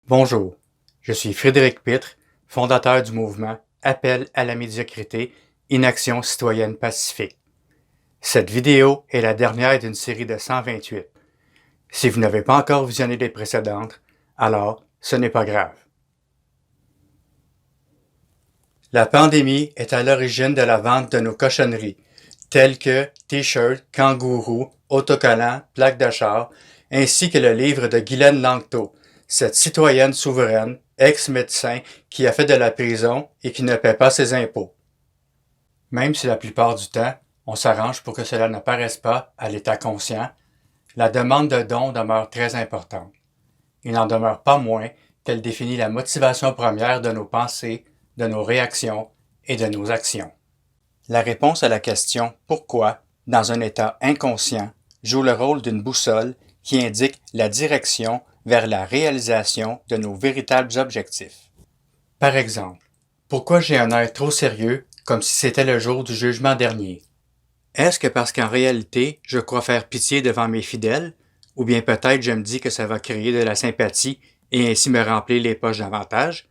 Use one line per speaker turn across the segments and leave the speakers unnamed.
Bonjour, je suis Frédéric Pitre, fondateur du mouvement Appel à la médiocrité, Inaction citoyenne pacifique. Cette vidéo est la dernière d'une série de 128. Si vous n'avez pas encore visionné les précédentes, alors ce n'est pas grave. La pandémie est à l'origine de la vente de nos cochonneries, telles que t-shirts, kangourous, autocollants, plaques de char, ainsi que le livre de Guylaine Langto, cette citoyenne souveraine, ex-médecin qui a fait de la prison et qui ne paie pas ses impôts. Même si la plupart du temps, on s'arrange pour que cela ne paraisse pas à l'état conscient, la demande de dons demeure très importante. Il n'en demeure pas moins qu'elle définit la motivation première de nos pensées, de nos réactions et de nos actions. La réponse à la question « Pourquoi ?», dans un état inconscient, joue le rôle d'une boussole qui indique la direction vers la réalisation de nos véritables objectifs. Par exemple, pourquoi j'ai un air trop sérieux comme si c'était le jour du jugement dernier? Est-ce que parce qu'en réalité, je crois faire pitié devant mes fidèles, ou bien peut-être je me dis que ça va créer de la sympathie et ainsi me remplir les poches davantage?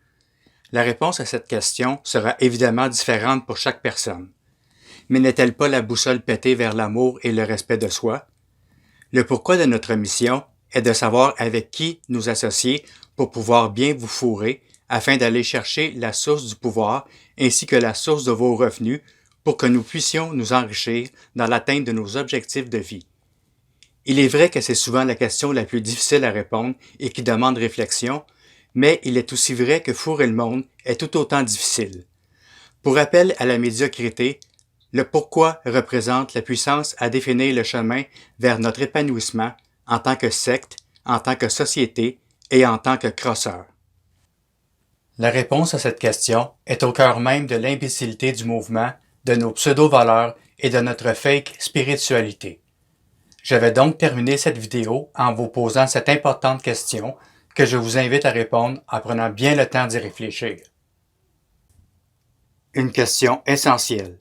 La réponse à cette question sera évidemment différente pour chaque personne. Mais n'est-elle pas la boussole pétée vers l'amour et le respect de soi? Le pourquoi de notre mission est de savoir avec qui nous associer pour pouvoir bien vous fourrer afin d'aller chercher la source du pouvoir ainsi que la source de vos revenus pour que nous puissions nous enrichir dans l'atteinte de nos objectifs de vie. Il est vrai que c'est souvent la question la plus difficile à répondre et qui demande réflexion, mais il est aussi vrai que fourrer le monde est tout autant difficile. Pour rappel à la médiocrité, le pourquoi représente la puissance à définir le chemin vers notre épanouissement en tant que secte, en tant que société et en tant que crosseur. La réponse à cette question est au cœur même de l'imbécilité du mouvement, de nos pseudo-valeurs et de notre fake spiritualité. Je vais donc terminer cette vidéo en vous posant cette importante question que je vous invite à répondre en prenant bien le temps d'y réfléchir. Une question essentielle,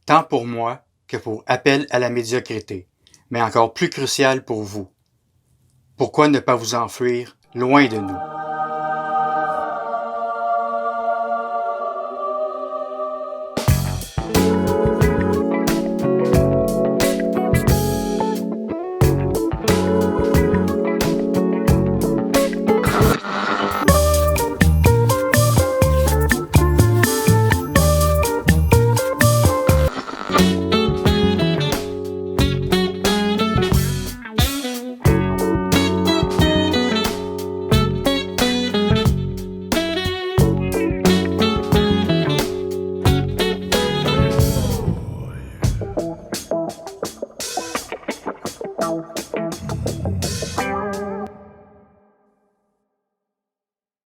tant pour moi que pour appel à la médiocrité, mais encore plus cruciale pour vous. Pourquoi ne pas vous enfuir loin de nous?